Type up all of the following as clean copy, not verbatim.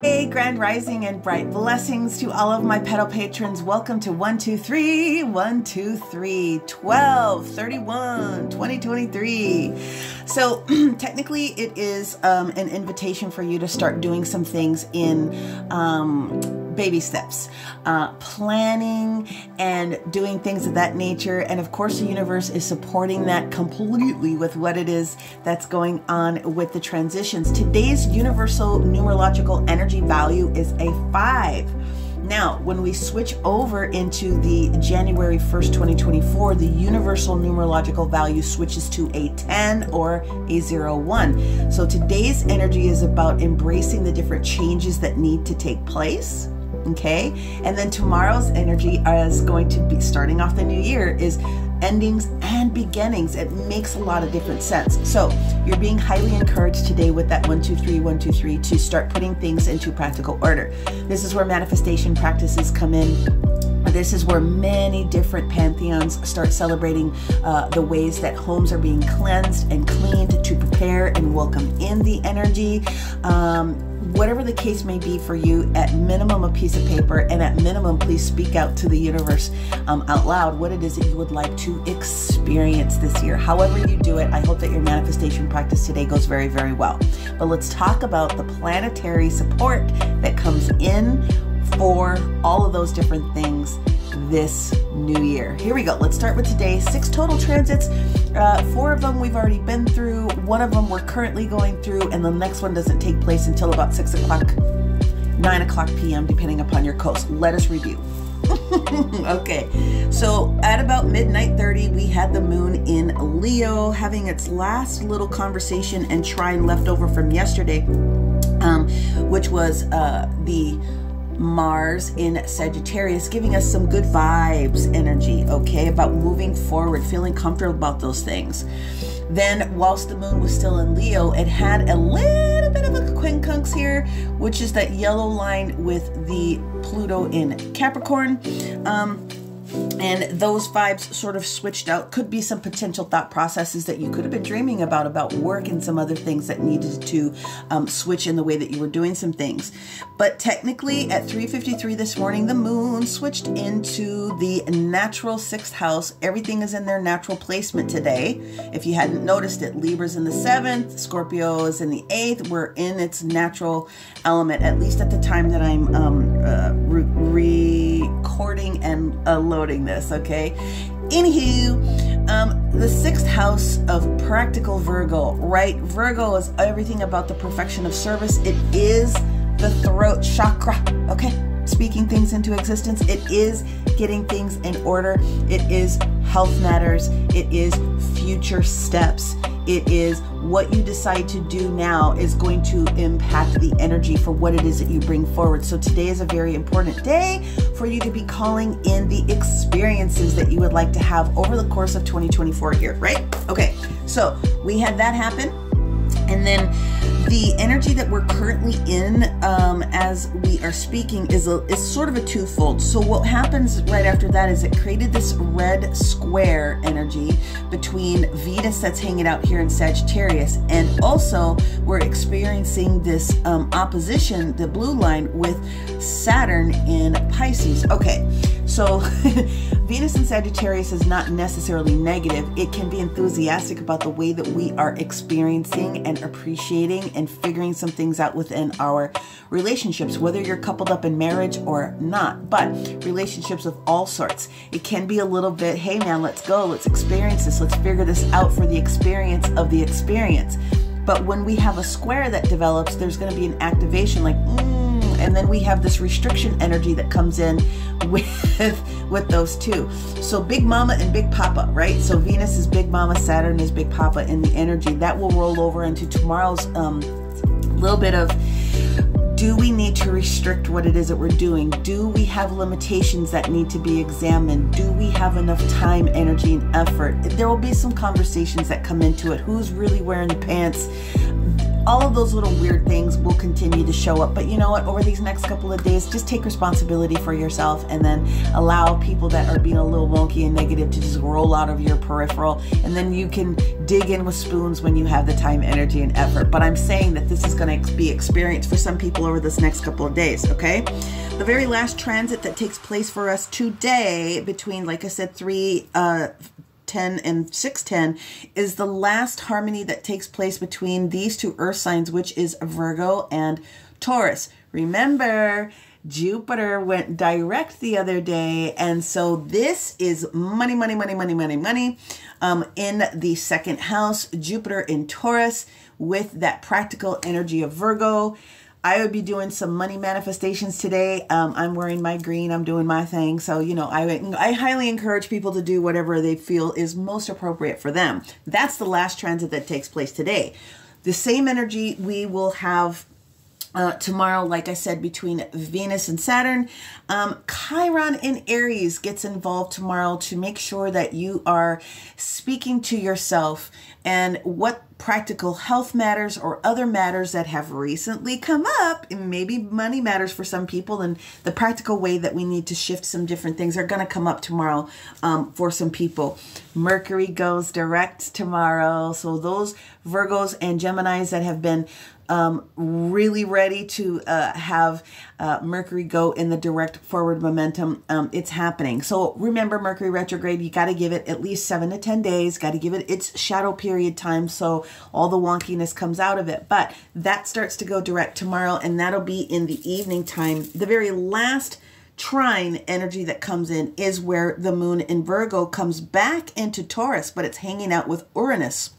Hey, grand rising and bright blessings to all of my petal patrons. Welcome to 123 123 12 31 2023. So technically it is an invitation for you to start doing some things in baby steps, planning and doing things of that nature. And of course the universe is supporting that completely with what it is that's going on with the transitions. Today's universal numerological energy value is a 5. Now, when we switch over into the January 1st, 2024, the universal numerological value switches to a 10 or a 01. So today's energy is about embracing the different changes that need to take place. Okay, and then tomorrow's energy is going to be starting off the new year is endings and beginnings. It makes a lot of different sense. So you're being highly encouraged today with that 123 123 to start putting things into practical order. This is where manifestation practices come in. This is where many different pantheons start celebrating the ways that homes are being cleansed and cleaned to prepare and welcome in the energy. Whatever the case may be for you, at minimum a piece of paper, and at minimum please speak out to the universe out loud what it is that you would like to experience this year. However you do it, I hope that your manifestation practice today goes very, very well. But let's talk about the planetary support that comes in for all of those different things this new year. Here we go. Let's start with today. 6 total transits. 4 of them we've already been through. 1 of them we're currently going through, and the next one doesn't take place until about 6 o'clock, 9 o'clock p.m. depending upon your coast. Let us review. Okay, so at about midnight 30, we had the moon in Leo having its last little conversation and trine left over from yesterday, which was the Mars in Sagittarius, giving us some good vibes energy, okay, about moving forward, feeling comfortable about those things. Then whilst the moon was still in Leo, it had a little bit of a quincunx here, which is that yellow line with the Pluto in Capricorn. And those vibes sort of switched out. Could be some potential thought processes that you could have been dreaming about work and some other things that needed to switch in the way that you were doing some things. But technically at 3:53 this morning, the moon switched into the natural 6th house. Everything is in their natural placement today. If you hadn't noticed it, Libra's in the 7th, Scorpio is in the 8th. We're in its natural element, at least at the time that I'm recording and loading this, okay? Anywho, the 6th house of practical Virgo, right? Virgo is everything about the perfection of service. It is the throat chakra, okay? Speaking things into existence. It is getting things in order. It is health matters. It is future steps. It is what you decide to do now is going to impact the energy for what it is that you bring forward. So today is a very important day for you to be calling in the experiences that you would like to have over the course of 2024 here, right? Okay, so we had that happen. And then the energy that we're currently in as we are speaking is sort of a twofold. So what happens right after that is it created this red square energy between Venus that's hanging out here in Sagittarius, and also we're experiencing this opposition, the blue line, with Saturn in Pisces. Okay, so Venus in Sagittarius is not necessarily negative. It can be enthusiastic about the way that we are experiencing and appreciating and figuring some things out within our relationships, whether you're coupled up in marriage or not, but relationships of all sorts. It can be a little bit, hey man, let's go, let's experience this, let's figure this out for the experience of the experience. But when we have a square that develops, there's going to be an activation like, and then we have this restriction energy that comes in with those two. So Big Mama and Big Papa, right? So Venus is Big Mama, Saturn is Big Papa in the energy. That will roll over into tomorrow's little bit of, do we need to restrict what it is that we're doing? Do we have limitations that need to be examined? Do we have enough time, energy, and effort? There will be some conversations that come into it. Who's really wearing the pants? all of those little weird things will continue to show up. But you know what? Over these next couple of days, just take responsibility for yourself and then allow people that are being a little wonky and negative to just roll out of your peripheral. And then you can dig in with spoons when you have the time, energy, and effort. But I'm saying that this is going to be experienced for some people over this next couple of days, okay? The very last transit that takes place for us today between, like I said, 3:10 and 6:10 is the last harmony that takes place between these two earth signs, which is Virgo and Taurus. Remember, Jupiter went direct the other day, and so this is money, money, money, money, money, money in the second house, Jupiter in Taurus with that practical energy of Virgo. I would be doing some money manifestations today. I'm wearing my green. I'm doing my thing. So, you know, I highly encourage people to do whatever they feel is most appropriate for them. That's the last transit that takes place today. The same energy we will have tomorrow, like I said, between Venus and Saturn. Chiron in Aries gets involved tomorrow to make sure that you are speaking to yourself and what practical health matters or other matters that have recently come up, and maybe money matters for some people, and the practical way that we need to shift some different things are going to come up tomorrow for some people. Mercury goes direct tomorrow, so those Virgos and Geminis that have been really ready to have Mercury go in the direct forward momentum, it's happening. So remember, Mercury retrograde, you got to give it at least 7 to 10 days, got to give it its shadow period time so all the wonkiness comes out of it. But that starts to go direct tomorrow, and that'll be in the evening time. The very last trine energy that comes in is where the moon in Virgo comes back into Taurus, but it's hanging out with Uranus.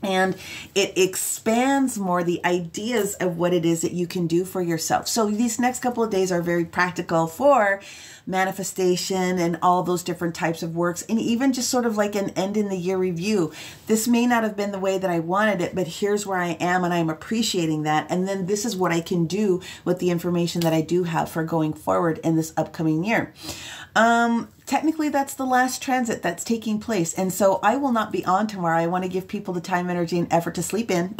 And it expands more the ideas of what it is that you can do for yourself. So these next couple of days are very practical for manifestation and all those different types of works, and even just sort of like an end in the year review. This may not have been the way that I wanted it, but here's where I am, and I'm appreciating that. And then this is what I can do with the information that I do have for going forward in this upcoming year. Technically, that's the last transit that's taking place. And so I will not be on tomorrow. I want to give people the time, energy, and effort to sleep in.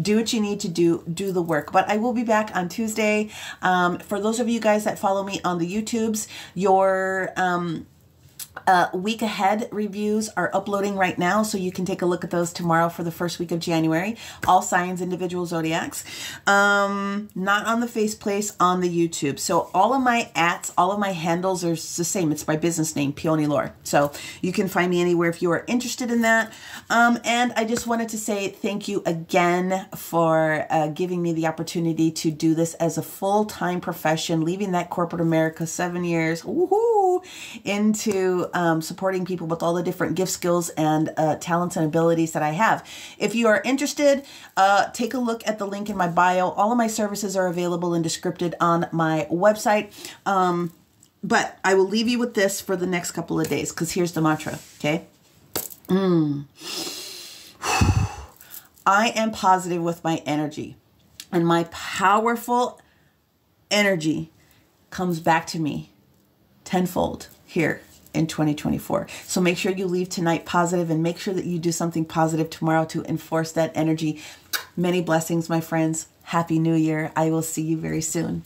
Do what you need to do the work. But I will be back on Tuesday. For those of you guys that follow me on the YouTubes, your week ahead reviews are uploading right now, so you can take a look at those tomorrow for the first week of January. All signs, individual zodiacs. Not on the Faceplace, on the YouTube. So all of my all of my handles are the same. It's my business name, Peony Lore. So you can find me anywhere if you are interested in that. And I just wanted to say thank you again for giving me the opportunity to do this as a full-time profession, leaving that corporate America 7 years, woohoo, into supporting people with all the different gift skills and talents and abilities that I have. If you are interested, take a look at the link in my bio. All of my services are available and descripted on my website. But I will leave you with this for the next couple of days, because here's the mantra, okay? I am positive with my energy, and my powerful energy comes back to me tenfold here in 2024. So make sure you leave tonight positive, and make sure that you do something positive tomorrow to enforce that energy. Many blessings, my friends. Happy New Year. I will see you very soon.